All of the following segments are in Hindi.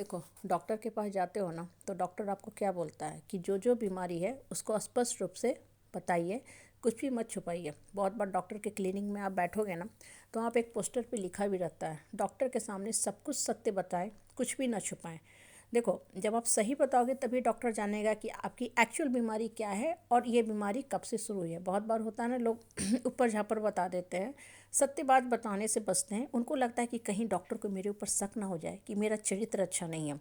देखो, डॉक्टर के पास जाते हो ना तो डॉक्टर आपको क्या बोलता है कि जो जो बीमारी है उसको स्पष्ट रूप से बताइए, कुछ भी मत छुपाइए। बहुत बार डॉक्टर के क्लिनिक में आप बैठोगे ना तो वहाँ पे एक पोस्टर पे लिखा भी रहता है, डॉक्टर के सामने सब कुछ सत्य बताएं, कुछ भी ना छुपाएं। देखो, जब आप सही बताओगे तभी डॉक्टर जानेगा कि आपकी एक्चुअल बीमारी क्या है और ये बीमारी कब से शुरू हुई है। बहुत बार होता है ना, लोग ऊपर झापर बता देते हैं, सत्य बात बताने से बचते हैं। उनको लगता है कि कहीं डॉक्टर को मेरे ऊपर शक ना हो जाए कि मेरा चरित्र अच्छा नहीं है,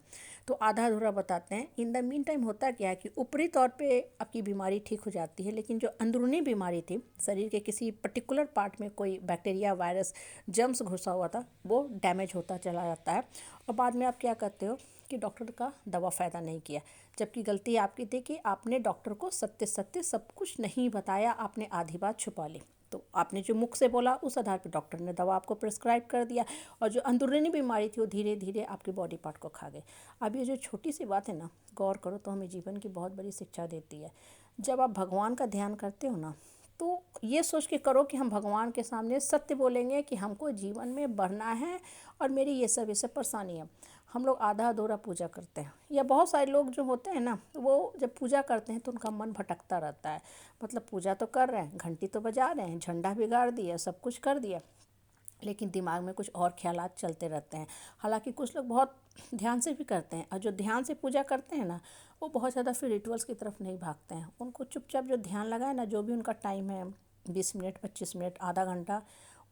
तो आधा अधूरा बताते हैं। इन द मीन टाइम होता क्या है कि ऊपरी तौर पे आपकी बीमारी ठीक हो जाती है, लेकिन जो अंदरूनी बीमारी थी, शरीर के किसी पर्टिकुलर पार्ट में कोई बैक्टीरिया, वायरस, जर्म्स घुसा हुआ था, वो डैमेज होता चला जाता है। और बाद में आप क्या करते हो कि डॉक्टर का दवा फ़ायदा नहीं किया, जबकि गलती आपकी थी कि आपने डॉक्टर को सत्य सत्य सब कुछ नहीं बताया, आपने आधी बात छुपा ली। तो आपने जो मुख से बोला उस आधार पर डॉक्टर ने दवा आपको प्रिस्क्राइब कर दिया, और जो अंदरूनी बीमारी थी वो धीरे धीरे आपके बॉडी पार्ट को खा गए। अब ये जो छोटी सी बात है ना, गौर करो तो हमें जीवन की बहुत बड़ी शिक्षा देती है। जब आप भगवान का ध्यान करते हो ना तो ये सोच के करो कि हम भगवान के सामने सत्य बोलेंगे कि हमको जीवन में बढ़ना है और मेरी ये सब परेशानी है। हम लोग आधा अधूरा पूजा करते हैं, या बहुत सारे लोग जो होते हैं ना, वो जब पूजा करते हैं तो उनका मन भटकता रहता है। मतलब पूजा तो कर रहे हैं, घंटी तो बजा रहे हैं, झंडा भी गाड़ दिया, सब कुछ कर दिया, लेकिन दिमाग में कुछ और ख्यालात चलते रहते हैं। हालांकि कुछ लोग बहुत ध्यान से भी करते हैं, और जो ध्यान से पूजा करते हैं ना, वो बहुत ज़्यादा फिर रिचुअल्स की तरफ नहीं भागते हैं। उनको चुपचाप जो ध्यान लगाए ना, जो भी उनका टाइम है, 20 मिनट, 25 मिनट, आधा घंटा,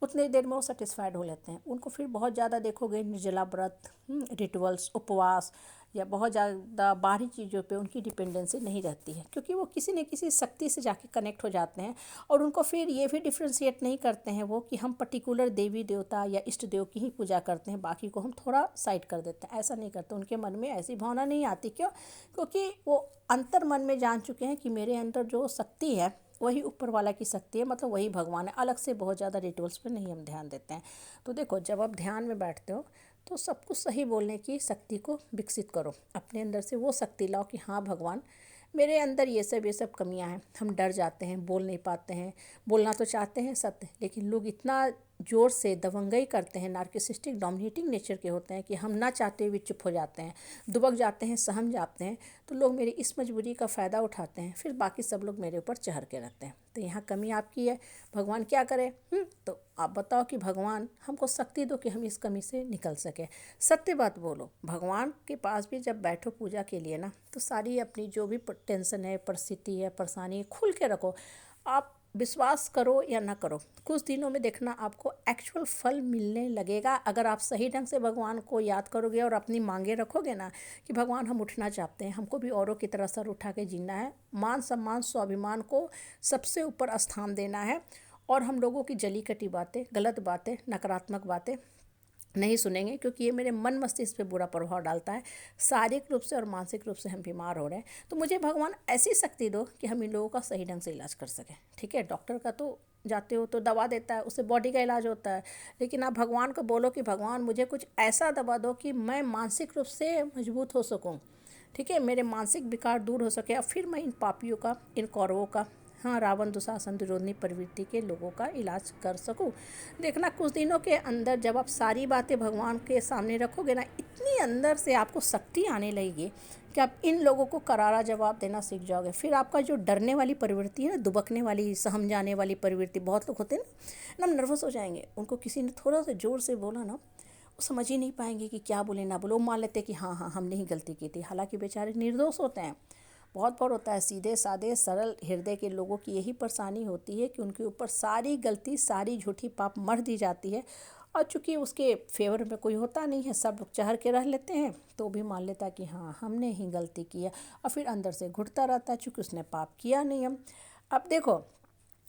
उतनी देर में वो सेटिस्फाइड हो लेते हैं। उनको फिर बहुत ज़्यादा देखोगे निर्जला व्रत, रिचुअल्स, उपवास या बहुत ज़्यादा बाहरी चीज़ों पे उनकी डिपेंडेंसी नहीं रहती है, क्योंकि वो किसी न किसी शक्ति से जाके कनेक्ट हो जाते हैं। और उनको फिर ये भी डिफ्रेंशिएट नहीं करते हैं वो कि हम पर्टिकुलर देवी देवता या इष्ट देव की ही पूजा करते हैं, बाकी को हम थोड़ा साइड कर देते हैं। ऐसा नहीं करते, उनके मन में ऐसी भावना नहीं आती। क्यों? क्योंकि वो अंतर मन में जान चुके हैं कि मेरे अंदर जो शक्ति है वही ऊपर वाला की शक्ति है, मतलब वही भगवान है। अलग से बहुत ज़्यादा रिचुअल्स पे नहीं हम ध्यान देते हैं। तो देखो, जब आप ध्यान में बैठते हो तो सब कुछ सही बोलने की शक्ति को विकसित करो, अपने अंदर से वो शक्ति लाओ कि हाँ भगवान, मेरे अंदर ये सब कमियां हैं। हम डर जाते हैं, बोल नहीं पाते हैं, बोलना तो चाहते हैं सत्य, लेकिन लोग इतना ज़ोर से दबंगई करते हैं, नार्किसिस्टिक डोमिनेटिंग नेचर के होते हैं कि हम ना चाहते हुए चुप हो जाते हैं, दुबक जाते हैं, सहम जाते हैं। तो लोग मेरी इस मजबूरी का फ़ायदा उठाते हैं, फिर बाकी सब लोग मेरे ऊपर चढ़ के रहते हैं। तो यहाँ कमी आपकी है, भगवान क्या करे? तो आप बताओ कि भगवान हमको शक्ति दो कि हम इस कमी से निकल सकें। सत्य बात बोलो। भगवान के पास भी जब बैठो पूजा के लिए ना, तो सारी अपनी जो भी टेंशन है, परिस्थिति है, परेशानी है, खुल के रखो। आप विश्वास करो या ना करो, कुछ दिनों में देखना आपको एक्चुअल फल मिलने लगेगा। अगर आप सही ढंग से भगवान को याद करोगे और अपनी मांगे रखोगे ना कि भगवान हम उठना चाहते हैं, हमको भी औरों की तरह सर उठा के जीना है, मान सम्मान स्वाभिमान को सबसे ऊपर स्थान देना है, और हम लोगों की जली कटी बातें, गलत बातें, नकारात्मक बातें नहीं सुनेंगे, क्योंकि ये मेरे मन मस्तिष्क पे बुरा प्रभाव डालता है। शारीरिक रूप से और मानसिक रूप से हम बीमार हो रहे हैं। तो मुझे भगवान ऐसी शक्ति दो कि हम इन लोगों का सही ढंग से इलाज कर सकें। ठीक है, डॉक्टर का तो जाते हो तो दवा देता है, उससे बॉडी का इलाज होता है, लेकिन आप भगवान को बोलो कि भगवान मुझे कुछ ऐसा दवा दो कि मैं मानसिक रूप से मजबूत हो सकूँ। ठीक है, मेरे मानसिक विकार दूर हो सके, और फिर मैं इन पापियों का, इन कौरवों का, हाँ, रावण दुशासन दुर्योधनी प्रवृत्ति के लोगों का इलाज कर सकूं। देखना, कुछ दिनों के अंदर जब आप सारी बातें भगवान के सामने रखोगे ना, इतनी अंदर से आपको शक्ति आने लगेगी कि आप इन लोगों को करारा जवाब देना सीख जाओगे। फिर आपका जो डरने वाली प्रवृत्ति है ना, दुबकने वाली, सहम जाने वाली प्रवृत्ति, बहुत लोग होते हैं ना, नर्वस हो जाएंगे, उनको किसी ने थोड़ा सा जोर से बोला ना, वो समझ ही नहीं पाएंगे कि क्या बोले ना बोले। वो मान लेते कि हाँ हाँ हमने ही गलती की थी, हालांकि बेचारे निर्दोष होते हैं। बहुत बार होता है, सीधे साधे सरल हृदय के लोगों की यही परेशानी होती है कि उनके ऊपर सारी गलती, सारी झूठी पाप मढ़ दी जाती है, और चूंकि उसके फेवर में कोई होता नहीं है, सब लोग चहर के रह लेते हैं, तो भी मान लेता है कि हाँ हमने ही गलती की है, और फिर अंदर से घुटता रहता है चूँकि उसने पाप किया नहीं है। अब देखो,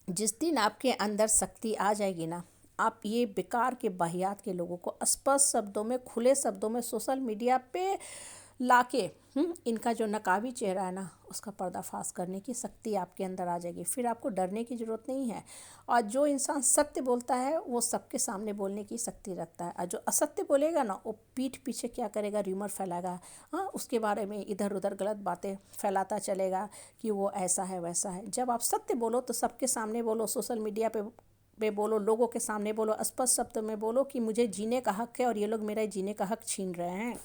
जिस दिन आपके अंदर शक्ति आ जाएगी ना, आप ये बेकार के बाहियात के लोगों को स्पष्ट शब्दों में, खुले शब्दों में सोशल मीडिया पे लाके, इनका जो नकाबी चेहरा है ना, उसका पर्दाफाश करने की शक्ति आपके अंदर आ जाएगी। फिर आपको डरने की ज़रूरत नहीं है। और जो इंसान सत्य बोलता है वो सबके सामने बोलने की शक्ति रखता है, और जो असत्य बोलेगा ना, वो पीठ पीछे क्या करेगा, र्यूमर फैलाएगा, हाँ, उसके बारे में इधर उधर गलत बातें फैलाता चलेगा कि वो ऐसा है वैसा है। जब आप सत्य बोलो तो सबके सामने बोलो, सोशल मीडिया पे बोलो, लोगों के सामने बोलो, स्पष्ट शब्द में बोलो कि मुझे जीने का हक है और ये लोग मेरा जीने का हक छीन रहे हैं।